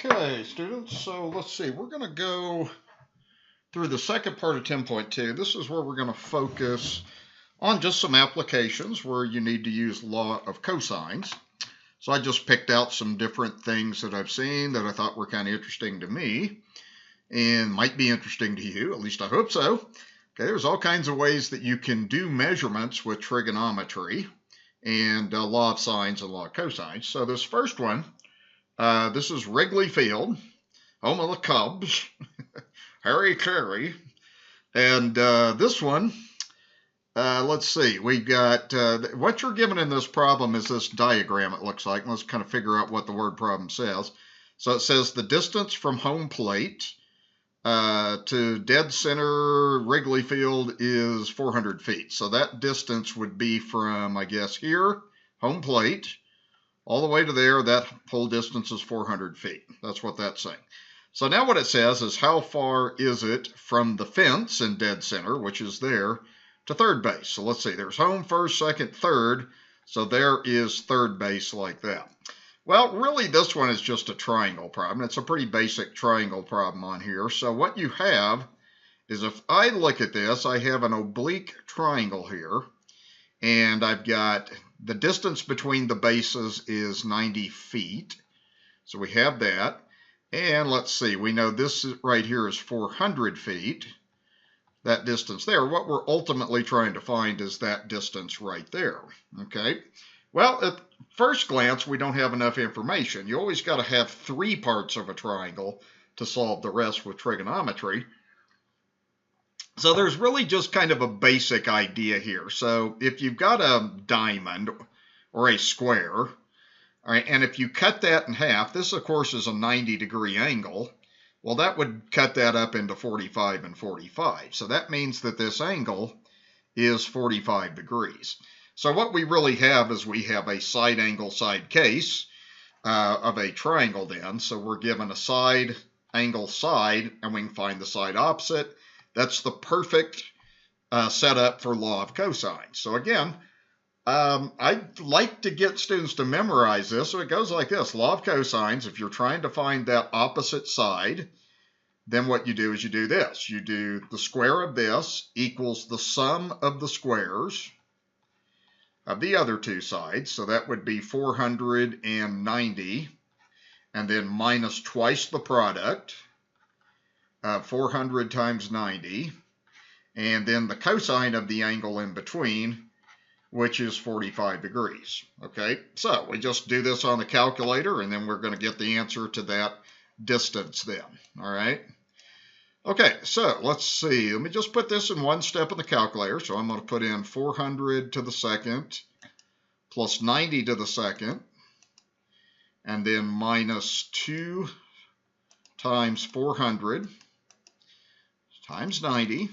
Okay, students, so let's see. We're going to go through the second part of 10.2. This is where we're going to focus on just some applications where you need to use law of cosines. So I just picked out some different things that I've seen that I thought were kind of interesting to me and might be interesting to you, at least I hope so. Okay, there's all kinds of ways that you can do measurements with trigonometry and law of sines and law of cosines. So this first one, this is Wrigley Field, home of the Cubs, Harry Carey. And this one, let's see, we've got, what you're given in this problem is this diagram, it looks like. Let's kind of figure out what the word problem says. So it says the distance from home plate to dead center Wrigley Field is 400 feet. So that distance would be from, I guess, here, home plate, all the way to there. That whole distance is 400 feet. That's what that's saying. So now what it says is how far is it from the fence in dead center, which is there, to third base. So let's see, there's home, first, second, third. So there is third base like that. Well, really this one is just a triangle problem. It's a pretty basic triangle problem on here. So what you have is, if I look at this, I have an oblique triangle here, and I've got the distance between the bases is 90 feet. So we have that. And let's see, we know this right here is 400 feet. That distance there, what we're ultimately trying to find is that distance right there. Okay. Well, at first glance, we don't have enough information. You always got to have three parts of a triangle to solve the rest with trigonometry. So there's really just kind of a basic idea here. So if you've got a diamond or a square, all right, and if you cut that in half, this of course is a 90-degree angle. Well, that would cut that up into 45 and 45. So that means that this angle is 45 degrees. So what we really have is we have a side angle side case of a triangle then. So we're given a side angle side, and we can find the side opposite. That's the perfect setup for law of cosines. So again, I'd like to get students to memorize this. So it goes like this. Law of cosines, if you're trying to find that opposite side, then what you do is you do this. You do the square of this equals the sum of the squares of the other two sides. So that would be 490, and then minus twice the product, 400 times 90, and then the cosine of the angle in between, which is 45 degrees. Okay, so we just do this on the calculator, and then we're going to get the answer to that distance then. All right. Okay, so let's see. Let me just put this in one step in the calculator. So I'm going to put in 400 to the second plus 90 to the second, and then minus 2 times 400 times 90,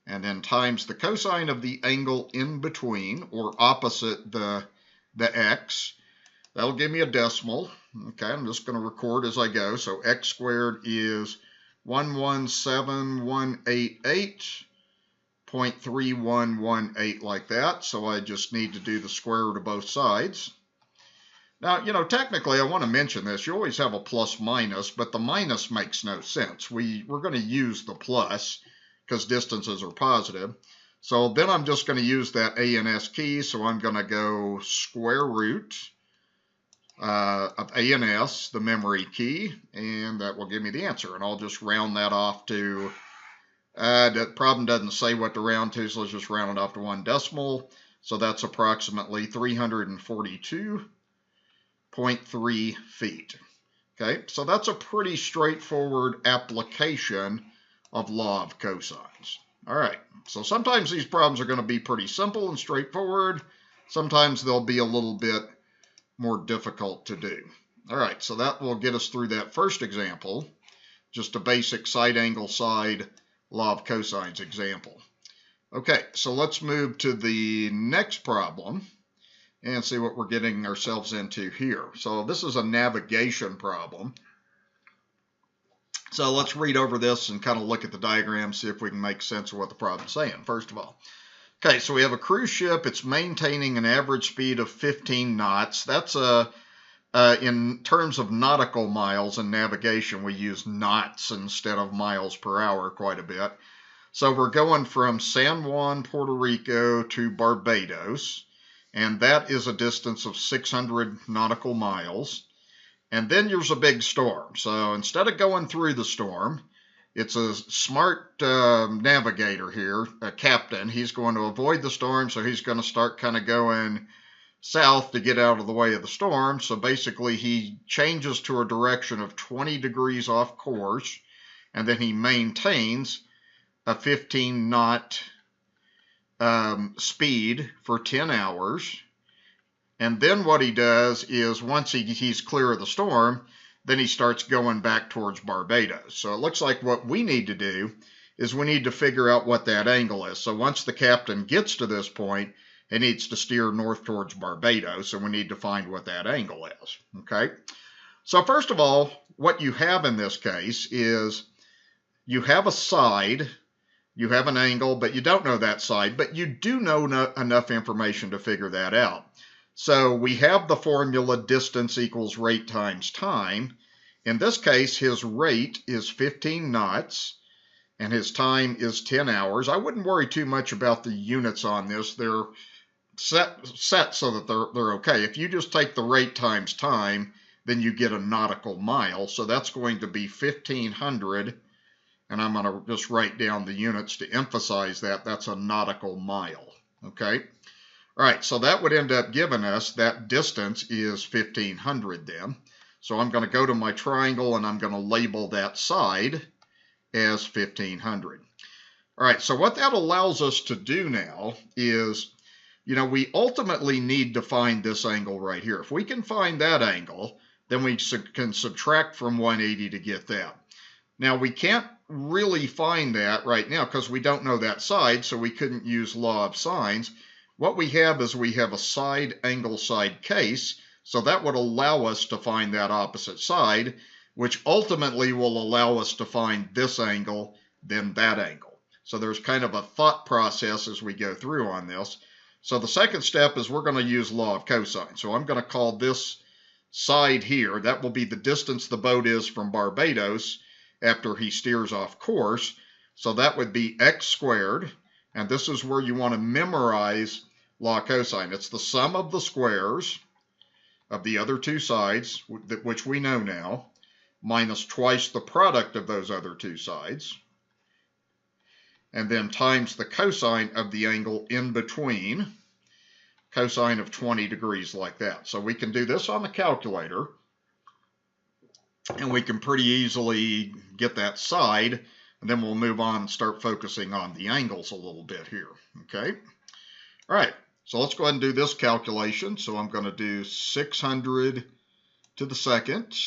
and then times the cosine of the angle in between, or opposite the x. That'll give me a decimal. Okay, I'm just going to record as I go. So x squared is 117,188.3118, like that. So I just need to do the square root of both sides. Now, you know, technically I want to mention this. You always have a plus minus, but the minus makes no sense. We're going to use the plus because distances are positive. So then I'm just going to use that A and S key. So I'm going to go square root of A and S, the memory key, and that will give me the answer. And I'll just round that off to, that problem doesn't say what to round to, so let's just round it off to one decimal. So that's approximately 342.3 feet. Okay, so that's a pretty straightforward application of law of cosines. All right, so sometimes these problems are going to be pretty simple and straightforward. Sometimes they'll be a little bit more difficult to do. All right, so that will get us through that first example, just a basic side angle side law of cosines example. Okay, so let's move to the next problem and see what we're getting ourselves into here. So this is a navigation problem. So let's read over this and kind of look at the diagram, see if we can make sense of what the problem's saying, first of all. Okay, so we have a cruise ship. It's maintaining an average speed of 15 knots. That's a in terms of nautical miles in navigation, we use knots instead of miles per hour quite a bit. So we're going from San Juan, Puerto Rico to Barbados, and that is a distance of 600 nautical miles. And then there's a big storm. So instead of going through the storm, it's a smart navigator here, a captain. He's going to avoid the storm, so he's going to start kind of going south to get out of the way of the storm. So basically he changes to a direction of 20 degrees off course, and then he maintains a 15 knot speed for 10 hours. And then what he does is once he's clear of the storm, then he starts going back towards Barbados. So it looks like what we need to do is we need to figure out what that angle is. So once the captain gets to this point, he needs to steer north towards Barbados, and we need to find what that angle is. Okay? So first of all, what you have in this case is you have a side, you have an angle, but you don't know that side, but you do know enough information to figure that out. So we have the formula distance equals rate times time. In this case, his rate is 15 knots, and his time is 10 hours. I wouldn't worry too much about the units on this. They're set so that they're okay. If you just take the rate times time, then you get a nautical mile. So that's going to be 1,500, and I'm going to just write down the units to emphasize that. That's a nautical mile, okay? All right, so that would end up giving us that distance is 1,500 then. So I'm going to go to my triangle and I'm going to label that side as 1,500. All right, so what that allows us to do now is, we ultimately need to find this angle right here. If we can find that angle, then we can subtract from 180 to get that. Now, we can't really find that right now because we don't know that side, so we couldn't use law of sines. What we have is we have a side angle side case, so that would allow us to find that opposite side, which ultimately will allow us to find this angle, then that angle. So there's kind of a thought process as we go through on this. So the second step is we're going to use law of cosine. So I'm going to call this side here, that will be the distance the boat is from Barbados after he steers off course. So that would be x squared. And this is where you want to memorize law of cosine. It's the sum of the squares of the other two sides, which we know now, minus twice the product of those other two sides, and then times the cosine of the angle in between, cosine of 20 degrees like that. So we can do this on the calculator, and we can pretty easily get that side. And then we'll move on and start focusing on the angles a little bit here, okay? All right, so let's go ahead and do this calculation. So I'm going to do 600 to the second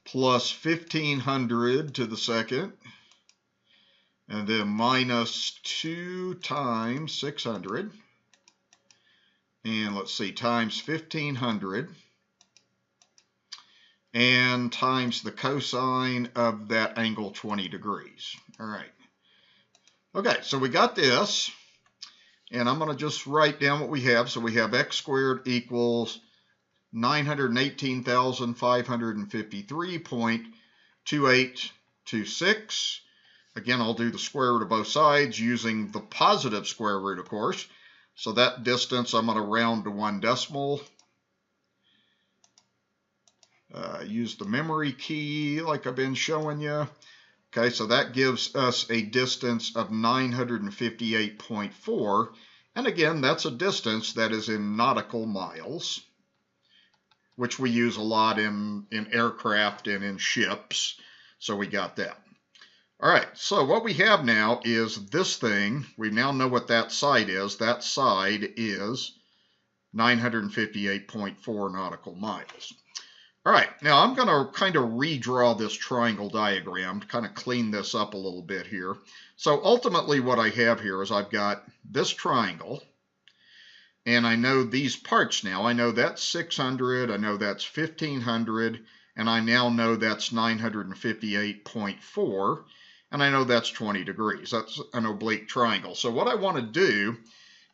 plus 1,500 to the second, and then minus 2 times 600, and let's see, times 1,500, and times the cosine of that angle 20 degrees. All right. Okay, so we got this, and I'm going to just write down what we have. So we have x squared equals 918,553.2826. Again, I'll do the square root of both sides using the positive square root, of course. So that distance I'm going to round to 1 decimal. Use the memory key like I've been showing you. Okay, so that gives us a distance of 958.4. And again, that's a distance that is in nautical miles, which we use a lot in aircraft and in ships. So we got that. All right, so what we have now is this thing. We now know what that side is. That side is 958.4 nautical miles. All right, now I'm going to kind of redraw this triangle diagram to kind of clean this up a little bit here. So ultimately what I have here is I've got this triangle, and I know these parts now. I know that's 600, I know that's 1,500, and I now know that's 958.4, and I know that's 20 degrees. That's an oblique triangle. So what I want to do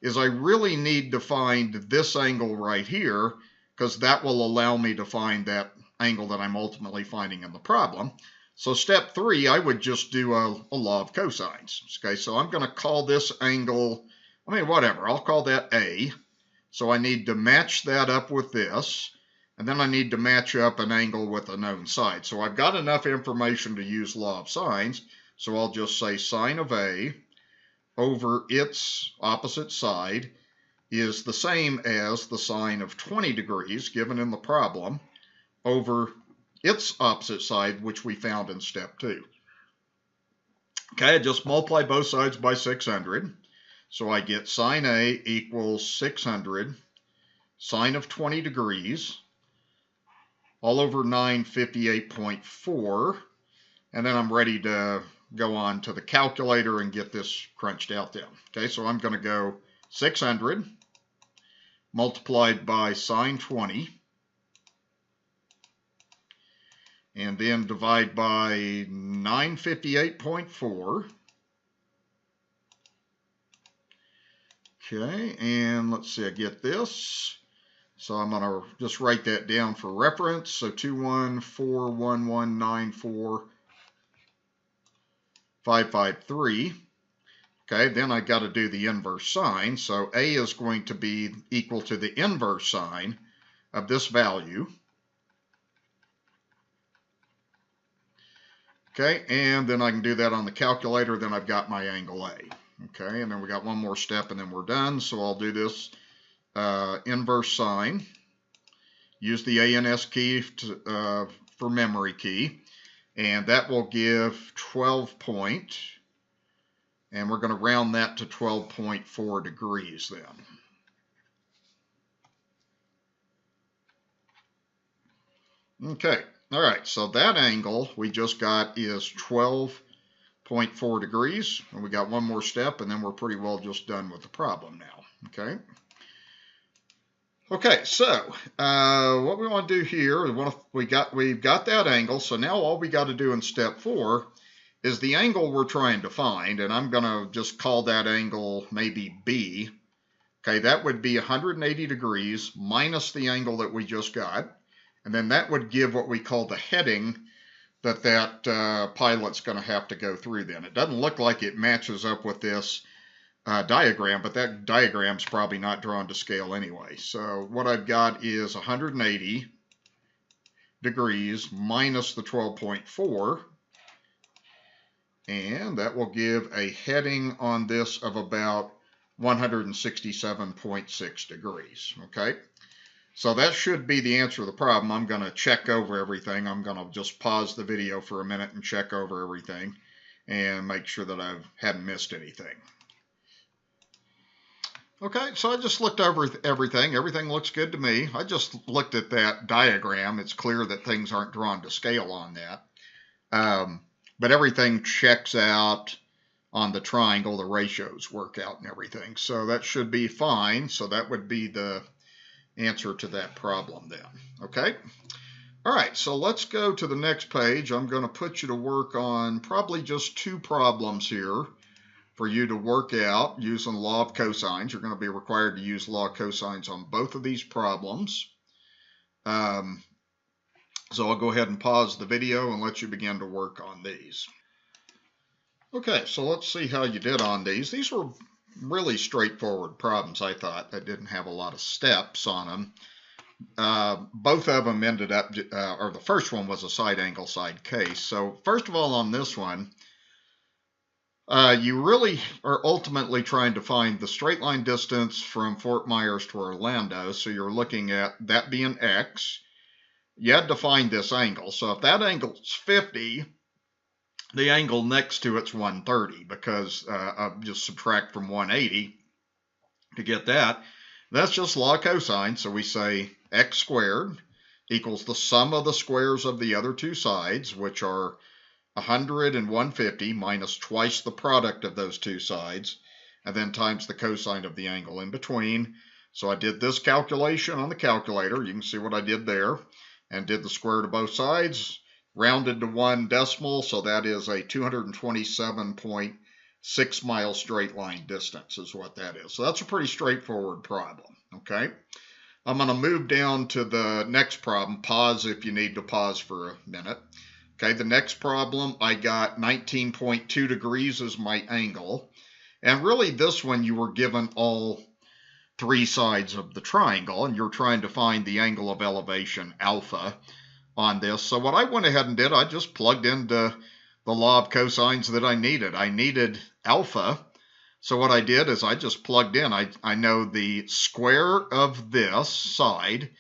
is I really need to find this angle right here, because that will allow me to find that angle that I'm ultimately finding in the problem. So step 3, I would just do a law of cosines. Okay, so I'm going to call this angle, whatever, I'll call that A. So I need to match that up with this, and then I need to match up an angle with a known side. So I've got enough information to use law of sines, so I'll just say sine of A over its opposite side is the same as the sine of 20 degrees given in the problem over its opposite side, which we found in step 2. Okay, I just multiply both sides by 600. So I get sine A equals 600 sine of 20 degrees all over 958.4. And then I'm ready to go on to the calculator and get this crunched out then. Okay, so I'm going to go 600 multiplied by sine 20. And then divide by 958.4. Okay, and let's see, I get this. So I'm going to just write that down for reference. So 2141194,553. Okay, then I got to do the inverse sine. So A is going to be equal to the inverse sine of this value. Okay, and then I can do that on the calculator. Then I've got my angle A. Okay, and then we got one more step and then we're done. So I'll do this inverse sine. Use the ANS key for memory key. And that will give 12 point. And we're going to round that to 12.4 degrees then. Okay. All right, so that angle we just got is 12.4 degrees, and we got one more step, and then we're pretty well just done with the problem now, okay? Okay, so what we want to do here, we've got that angle, so now all we got to do in step 4 is the angle we're trying to find, and I'm going to just call that angle maybe B. Okay, that would be 180 degrees minus the angle that we just got. And then that would give what we call the heading that pilot's going to have to go through then. It doesn't look like it matches up with this diagram, but that diagram's probably not drawn to scale anyway. So what I've got is 180 degrees minus the 12.4, and that will give a heading on this of about 167.6 degrees, okay? So that should be the answer to the problem. I'm going to check over everything. I'm going to just pause the video for a minute and check over everything and make sure that I haven't missed anything. Okay, so I just looked over everything. Everything looks good to me. I just looked at that diagram. It's clear that things aren't drawn to scale on that. But everything checks out on the triangle. The ratios work out and everything. So that should be fine. So that would be the answer to that problem then. Okay? All right, so let's go to the next page. I'm going to put you to work on probably just 2 problems here for you to work out using law of cosines. You're going to be required to use law of cosines on both of these problems. So I'll go ahead and pause the video and let you begin to work on these. Okay, so let's see how you did on these. These were really straightforward problems, I thought, that didn't have a lot of steps on them. Both of them ended up, or the first one was a side angle side case. So first of all, on this one, you really are ultimately trying to find the straight line distance from Fort Myers to Orlando. So you're looking at that being X. You had to find this angle. So if that angle's 50, the angle next to it's 130, because I'll just subtract from 180 to get that. That's just law of cosine. So we say x squared equals the sum of the squares of the other two sides, which are 100 and 150 minus twice the product of those two sides, and then times the cosine of the angle in between. So I did this calculation on the calculator. You can see what I did there, and did the square root of both sides, rounded to 1 decimal, so that is a 227.6 mile straight line distance is what that is. So that's a pretty straightforward problem, okay? I'm going to move down to the next problem. Pause if you need to pause for a minute. Okay, the next problem, I got 19.2 degrees as my angle. And really this one you were given all three sides of the triangle, and you're trying to find the angle of elevation alpha on this. So what I went ahead and did, I just plugged into the law of cosines that I needed. I needed alpha. So what I did is I just plugged in. I know the square of this side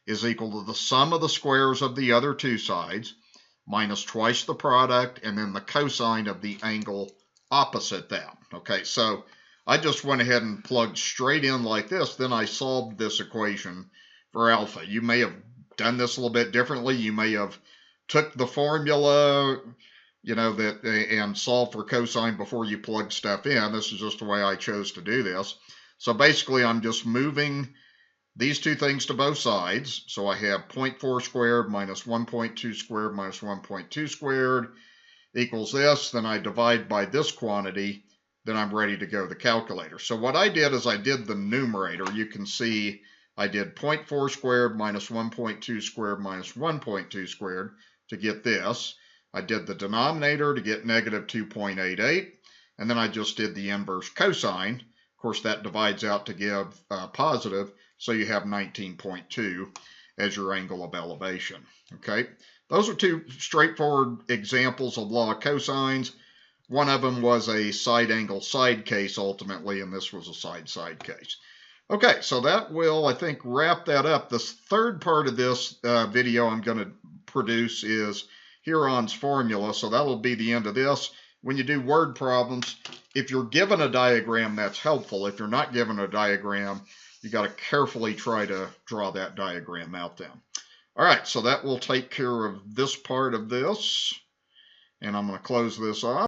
is equal to the sum of the squares of the other two sides minus twice the product and then the cosine of the angle opposite that. Okay, so I just went ahead and plugged straight in like this. Then I solved this equation for alpha. You may have done this a little bit differently. You may have took the formula, and solved for cosine before you plug stuff in. This is just the way I chose to do this. So basically, I'm just moving these two things to both sides. So I have 0.4 squared minus 1.2 squared minus 1.2 squared equals this. Then I divide by this quantity. Then I'm ready to go to the calculator. So what I did is I did the numerator. You can see I did 0.4 squared minus 1.2 squared minus 1.2 squared to get this. I did the denominator to get negative 2.88. And then I just did the inverse cosine. Of course, that divides out to give positive. So you have 19.2 as your angle of elevation. Okay, those are two straightforward examples of law of cosines. One of them was a side angle side case ultimately, and this was a side case. Okay, so that will, I think, wrap that up. The third part of this video I'm going to produce is Heron's formula, so that will be the end of this. When you do word problems, if you're given a diagram, that's helpful. If you're not given a diagram, you got to carefully try to draw that diagram out then. All right, so that will take care of this part of this, and I'm going to close this off.